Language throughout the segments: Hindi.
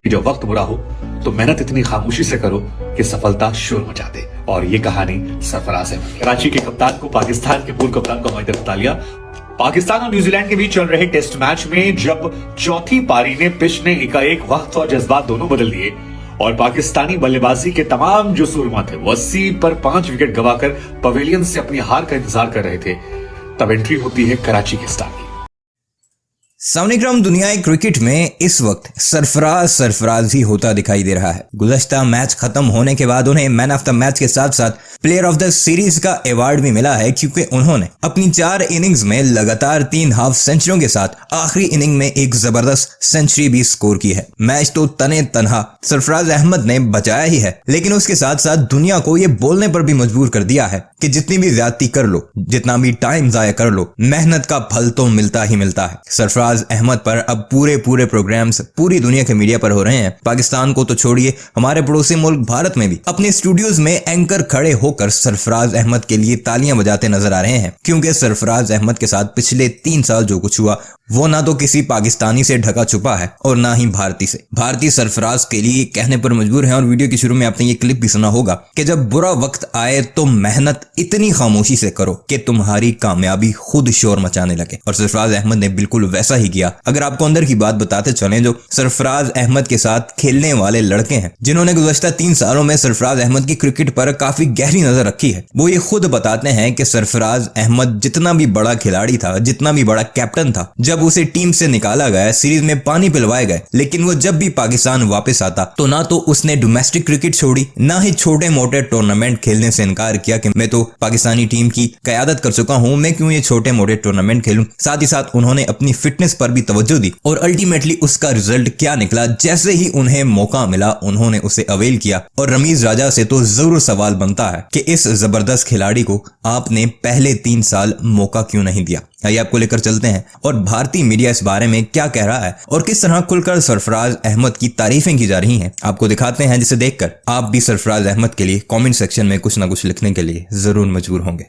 जब वक्त बुरा हो तो मेहनत इतनी खामोशी से करो कि सफलता शोर मचा दे। और ये कहानी सरफराज अहमद, कराची के कप्तान को पाकिस्तान के पूर्व कप्तान को हमारी तरफ तालियां। पाकिस्तान और न्यूजीलैंड के बीच चल रहे टेस्ट मैच में जब चौथी पारी ने पिच ने एकाएक वक्त और जज्बात दोनों बदल दिए और पाकिस्तानी बल्लेबाजी के तमाम जो सूरमा थे वो 80 पर 5 विकेट गवाकर पवेलियन से अपनी हार का इंतजार कर रहे थे, तब एंट्री होती है कराची के स्टार की। सामनेग्राम दुनियाई क्रिकेट में इस वक्त सरफराज ही होता दिखाई दे रहा है। गुज़श्ता मैच खत्म होने के बाद उन्हें मैन ऑफ द मैच के साथ साथ प्लेयर ऑफ द सीरीज का अवार्ड भी मिला है, क्योंकि उन्होंने अपनी 4 इनिंग्स में लगातार 3 हाफ सेंचुरियों के साथ आखिरी इनिंग में एक जबरदस्त सेंचुरी भी स्कोर की है। मैच तो तने तनहा सरफराज अहमद ने बचाया ही है, लेकिन उसके साथ साथ दुनिया को ये बोलने पर भी मजबूर कर दिया है कि जितनी भी ज्यादती कर लो, जितना भी टाइम जाया कर लो, मेहनत का फल तो मिलता ही मिलता है। सरफराज अहमद पर अब पूरे प्रोग्राम्स पूरी दुनिया के मीडिया पर हो रहे हैं। पाकिस्तान को तो छोड़िए, हमारे पड़ोसी मुल्क भारत में भी अपने स्टूडियोज में एंकर खड़े होकर सरफराज अहमद के लिए तालियां बजाते नजर आ रहे हैं, क्योंकि सरफराज अहमद के साथ पिछले 3 साल जो कुछ हुआ वो ना तो किसी पाकिस्तानी से ढका छुपा है और ना ही भारतीय से। भारतीय सरफराज के लिए कहने पर मजबूर है। और वीडियो के शुरू में आपने ये क्लिप भी सुना होगा कि जब बुरा वक्त आए तो मेहनत इतनी खामोशी से करो कि तुम्हारी कामयाबी खुद शोर मचाने लगे, और सरफराज अहमद ने बिल्कुल वैसा ही किया। अगर आपको अंदर की बात बताते चलें, जो सरफराज अहमद के साथ खेलने वाले लड़के हैं जिन्होंने गुज़श्ता 3 सालों में सरफराज अहमद की क्रिकेट पर काफी गहरी नजर रखी है, वो ये खुद बताते हैं कि सरफराज अहमद जितना भी बड़ा खिलाड़ी था, जितना भी बड़ा कैप्टन था, जब उसे टीम से निकाला गया, सीरीज में पानी पिलवाए गए, लेकिन वो जब भी पाकिस्तान वापस आता तो ना तो उसने डोमेस्टिक क्रिकेट छोड़ी, ना ही छोटे मोटे टूर्नामेंट खेलने से इनकार किया कि मैं तो पाकिस्तानी टीम की क़यादत कर चुका हूं, मैं क्यों ये छोटे मोटे टूर्नामेंट खेलूं। साथ ही साथ उन्होंने अपनी फिटनेस पर भी तवज्जो दी और अल्टीमेटली उसका रिजल्ट क्या निकला, जैसे ही उन्हें मौका मिला उन्होंने उसे अवेल किया। और रमीज राजा से तो जरूर सवाल बनता है कि इस जबरदस्त खिलाड़ी को आपने पहले 3 साल मौका क्यों नहीं दिया। आइए आपको लेकर चलते हैं और भारतीय मीडिया इस बारे में क्या कह रहा है और किस तरह खुलकर सरफराज अहमद की तारीफें की जा रही हैं, आपको दिखाते हैं, जिसे देखकर आप भी सरफराज अहमद के लिए कमेंट सेक्शन में कुछ ना कुछ लिखने के लिए जरूर मजबूर होंगे।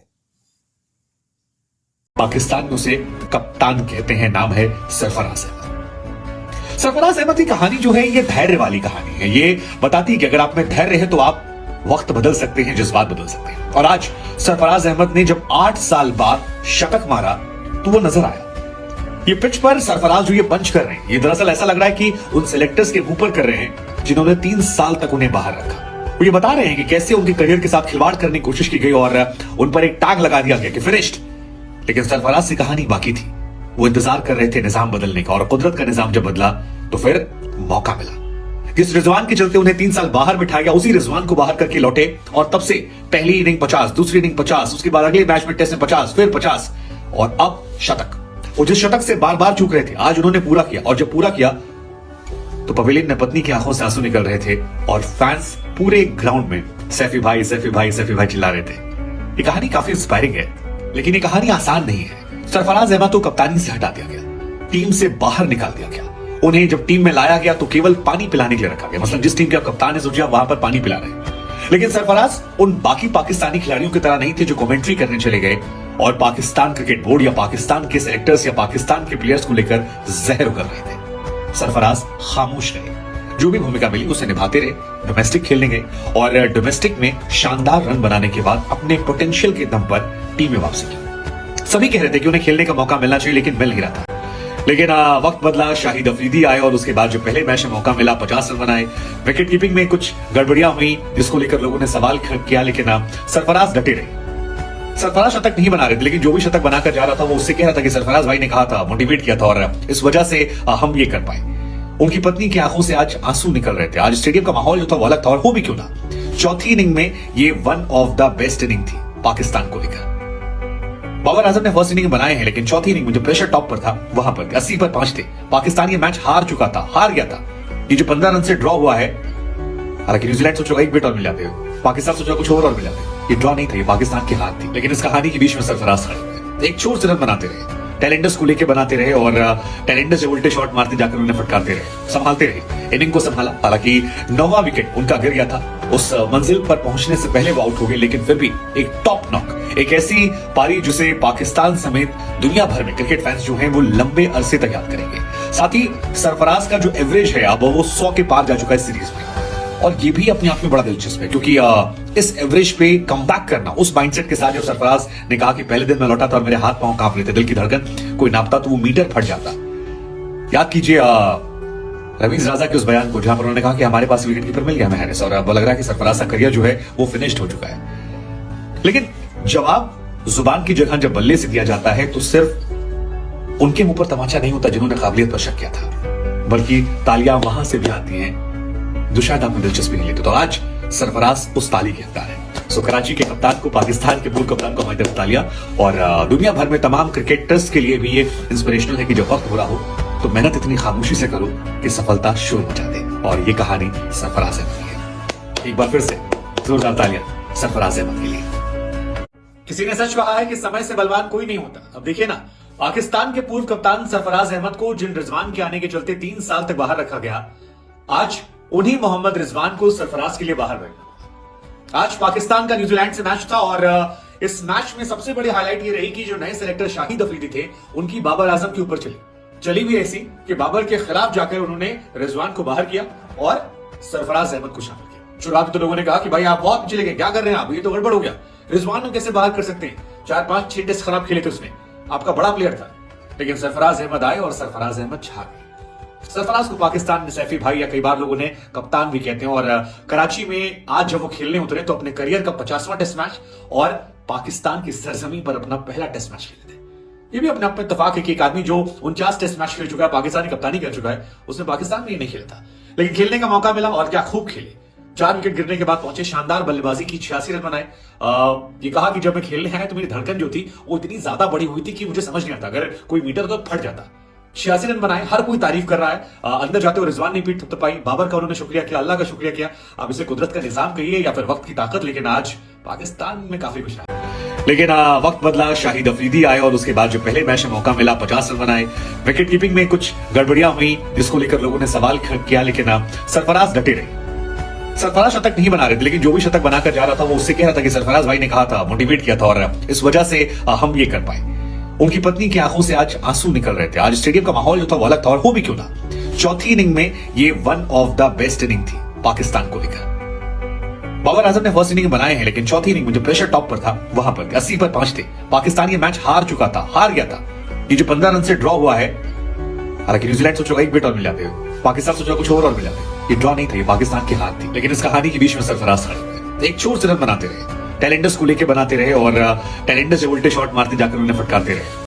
पाकिस्तान में उसे कप्तान कहते हैं, नाम है सरफराज अहमद। सरफराज अहमद की कहानी जो है ये धैर्य वाली कहानी है। ये बताती है कि अगर आप में धैर्य है तो आप वक्त बदल सकते हैं, जज्बात बदल सकते हैं। और आज सरफराज अहमद ने जब 8 साल बाद शतक मारा तो वो नजर आया। ये पिच पर सरफराज जो ये पंच कर रहे हैं, ये दरअसल ऐसा लग रहा है कि उन सिलेक्टर्स के ऊपर कर रहे हैं जिन्होंने 3 साल तक उन्हें बाहर रखा। वो ये बता रहे हैं कि कैसे उनके करियर के साथ खिलवाड़ करने की कोशिश की गई और उन पर एक टैग लगा दिया गया कि फिनिश्ड। लेकिन सरफराज की कहानी बाकी थी। वो इंतजार कर रहे थे निजाम बदलने का, और कुदरत का निजाम जब बदला तो फिर मौका मिला। जिस रिजवान के चलते उन्हें 3 साल बाहर बिठाया गया, उसी रिजवान को बाहर करके लौटे और तब से पहली इनिंग 50, दूसरी इनिंग 50, उसके बाद अगले मैच में टेस्ट में 50, फिर 50 और अब शतक। वो जिस शतक से बार बार चूक रहे थे, आज उन्होंने पूरा किया। और जब पूरा किया तो पवेलियन में पत्नी की आंखों से आंसू निकल रहे थे और फैंस पूरे ग्राउंड में सैफी भाई सैफी भाई सैफी भाई चिल्ला रहे थे। ये कहानी काफी इंस्पायरिंग है, लेकिन ये कहानी आसान नहीं है। सरफराज अहमद को कप्तानी से हटा दिया गया, टीम से बाहर निकाल दिया गया। उन्हें जब टीम में लाया गया तो केवल पानी पिलाने के लिए रखा गया। मतलब जिस टीम के कप्तान है, सोचिए वहां पर पानी पिला रहे। लेकिन सरफराज उन बाकी पाकिस्तानी खिलाड़ियों की तरह नहीं थे जो कमेंट्री करने चले गए और पाकिस्तान क्रिकेट बोर्ड या पाकिस्तान के सेलेक्टर्स या पाकिस्तान के प्लेयर्स को लेकर जहर उगल रहे थे। सरफराज खामोश रहे, जो भी भूमिका मिली उसे निभाते रहे, डोमेस्टिक खेलने गए और डोमेस्टिक में शानदार रन बनाने के बाद अपने पोटेंशियल के दम पर टीम में वापसी की। सभी कह रहे थे कि उन्हें खेलने का मौका मिलना चाहिए, लेकिन मिल नहीं रहा था। लेकिन वक्त बदला, शाहिद अफरीदी आए और उसके बाद जो पहले मैच में मौका मिला 50 रन बनाए। विकेट कीपिंग में कुछ गड़बड़ियां हुई जिसको लेकर लोगों ने सवाल किया, लेकिन सरफराज डटे रहे। सरफराज शतक नहीं बना रहे थे, लेकिन जो भी शतक बनाकर जा रहा था वो उससे कह रहा था कि सरफराज भाई ने कहा था, मोटिवेट किया था और इस वजह से हम ये कर पाए। उनकी पत्नी की आंखों से आज आंसू निकल रहे थे। आज स्टेडियम का माहौल जो था वो अलग था, और हो भी क्यों ना। चौथी इनिंग में ये one of the best inning थी पाकिस्तान को लेकर। बाबर आजम ने फर्स्ट इनिंग बनाए हैं, लेकिन चौथी इनिंग में जो प्रेशर टॉप पर था वहां पर 80 पर 5 थे। पाकिस्तान ये मैच हार चुका था, हार गया था। ये जो 15 रन से ड्रॉ हुआ है, हालांकि न्यूजीलैंड सोचो 1 विकेट और मिल जाते, पाकिस्तान सोचो कुछ और मिल जाते। ये ड्रॉ नहीं था, ये पाकिस्तान की हार थी। लेकिन इस कहानी के बीच में सरफराज खड़े हुए, एक छोर से रन बनाते रहे, टैलेंडर्स को लेके बनाते रहे और टैलेंडर्स जब उल्टे शॉट मारते जाकर उन्हें फटकारते रहे, संभालते रहे, इनिंग को संभाला। हालांकि 9वां विकेट उनका गिर गया था, उस मंजिल पर पहुंचने से पहले वो आउट हो गए, लेकिन फिर भी एक टॉप नॉक, एक ऐसी पारी जिसे पाकिस्तान समेत दुनिया भर में क्रिकेट फैंस जो हैं वो लंबे अरसे तक याद करेंगे। साथ ही सरफराज का जो एवरेज है अब वो 100 के पार जा चुका है सीरीज में, और ये भी अपने आप में बड़ा दिलचस्प है क्योंकि इस एवरेज पे कमबैक करना उस माइंडसेट के साथ जब सरफराज ने कहा कि पहले दिन मैं लौटा था और मेरे हाथ पांव कांप रहे थे, दिल की धड़कन कोई नापता तो वो मीटर फट जाता। याद कीजिए रवीज राजा के उस बयान को जहां पर उन्होंने कहा कि हमारे पास विकेट कीपर मिल गया मैरिस, और अब लग रहा है कि सरफराज का करियर जो है वो फिनिश्ड हो चुका है। लेकिन जवाब जुबान की जगह जब बल्ले से दिया जाता है तो सिर्फ उनके मुंह पर तमाचा नहीं होता जिन्होंने काबिलियत पर शक किया था, बल्कि तालियां वहां से भी आती हैं जो शायद आपने दिलचस्पी नहीं लेते। तो आज सरफराज उस ताली के हकदार है। सो कराची के कप्तान को, पाकिस्तान के पूर्व कप्तान को हमारी तरफ तालियां, और दुनिया भर में तमाम क्रिकेटर्स के लिए भी ये इंस्पिरेशनल है कि जब वक्त बुरा हो तो मेहनत इतनी खामोशी से करो कि सफलता शोर मचा दे। और ये कहानी सरफराज अहमद की है। एक बार फिर से जोरदार तालियां सरफराज अहमद के लिए। किसी ने सच कहा है कि समय से बलवान कोई नहीं होता। अब देखिए ना, पाकिस्तान के पूर्व कप्तान सरफराज अहमद को जिन रिजवान के आने के चलते 3 साल तक बाहर रखा गया, आज उन्हीं मोहम्मद रिजवान को सरफराज के लिए बाहर बैठना। आज पाकिस्तान का न्यूजीलैंड से मैच था और इस मैच में सबसे बड़ी हाईलाइट ये रही कि जो नए सेलेक्टर शाहिद अफरीदी थे उनकी बाबर आजम के ऊपर चली भी ऐसी कि बाबर के खिलाफ जाकर उन्होंने रिजवान को बाहर किया और सरफराज अहमद को शामिल किया। शुरुआत में तो लोगों ने कहा कि भाई आप बहुत पीछे गए, क्या कर रहे हैं आप, ये तो गड़बड़ हो गया, रिजवान को कैसे बाहर कर सकते हैं, 4-5-6 टेस्ट खराब खेले थे उसने, आपका बड़ा प्लेयर था। लेकिन सरफराज अहमद आए और सरफराज अहमद छा गए। सरफराज को पाकिस्तान में सैफी भाई या कई बार लोगों ने कप्तान भी कहते हैं, और कराची में आज जब वो खेलने उतरे तो अपने करियर का 50वां टेस्ट मैच और पाकिस्तान की सरजमीन पर अपना पहला टेस्ट मैच खेले थे। ये भी अपने आप में इत्तेफाक है कि एक आदमी जो 49 टेस्ट मैच खेल चुका है, पाकिस्तानी कप्तानी कर चुका है, उसने पाकिस्तान में ही नहीं खेला था, लेकिन खेलने का मौका मिला और क्या खूब खेले। 4 विकेट गिरने के बाद पहुंचे, शानदार बल्लेबाजी की, 86 रन बनाए। ये कहा कि जब मैं खेलने आया तो मेरी धड़कन जो थी वो इतनी ज्यादा बड़ी हुई थी कि मुझे समझ नहीं आता, अगर कोई मीटर तो फट जाता। 86 रन बनाए, हर कोई तारीफ कर रहा है। अंदर जाते हुए रिजवान ने पीठ थपथपाई, बाबर का उन्होंने शुक्रिया किया, अल्लाह का शुक्रिया किया। अब इसे कुदरत का निजाम कहिए या फिर वक्त की ताकत, लेकिन आज पाकिस्तान में काफी कुछ रहा। लेकिन वक्त बदला, शाहिद अफरीदी आए और उसके बाद जो पहले मैच में मौका मिला 50 रन बनाए। विकेट कीपिंग में कुछ गड़बड़ियां हुई जिसको लेकर लोगों ने सवाल किया, लेकिन सरफराज डटे रहे। सरफराज शतक नहीं बना रहे थे, लेकिन जो भी शतक बनाकर जा रहा था वो उससे कह रहा था कि सरफराज भाई ने कहा था, मोटिवेट किया था, और इस वजह से हम ये कर पाए। उनकी पत्नी की आंखों से आज आंसू निकल रहे थे। आज स्टेडियम का माहौल जो था वो अलग था, और हो भी क्यों ना। चौथी इनिंग में ये one of the best inning थी पाकिस्तान को लेकर। बाबर आजम ने फर्स्ट इनिंग बनाए हैं, लेकिन चौथी इनिंग में जो प्रेशर टॉप पर था वहां पर 80 पर 5 थे। पाकिस्तान ये मैच हार चुका था, हार गया था। ये जो 15 रन से ड्रॉ हुआ है, हालांकि न्यूजीलैंड सोचेगा एक विकेट और मिल जाते, पाकिस्तान सोचा कुछ और मिल जाते। ये ड्रॉ नहीं था, ये पाकिस्तान की हार थी। लेकिन इस कहानी के बीच में सरफराज खड़े हुए, एक छोर से रन बनाते रहे, टैलेंटर्स को लेकर बनाते रहे, और टैलेंटर्स जो उल्टे शॉट मारते जाकर उन्हें फटकारते रहे।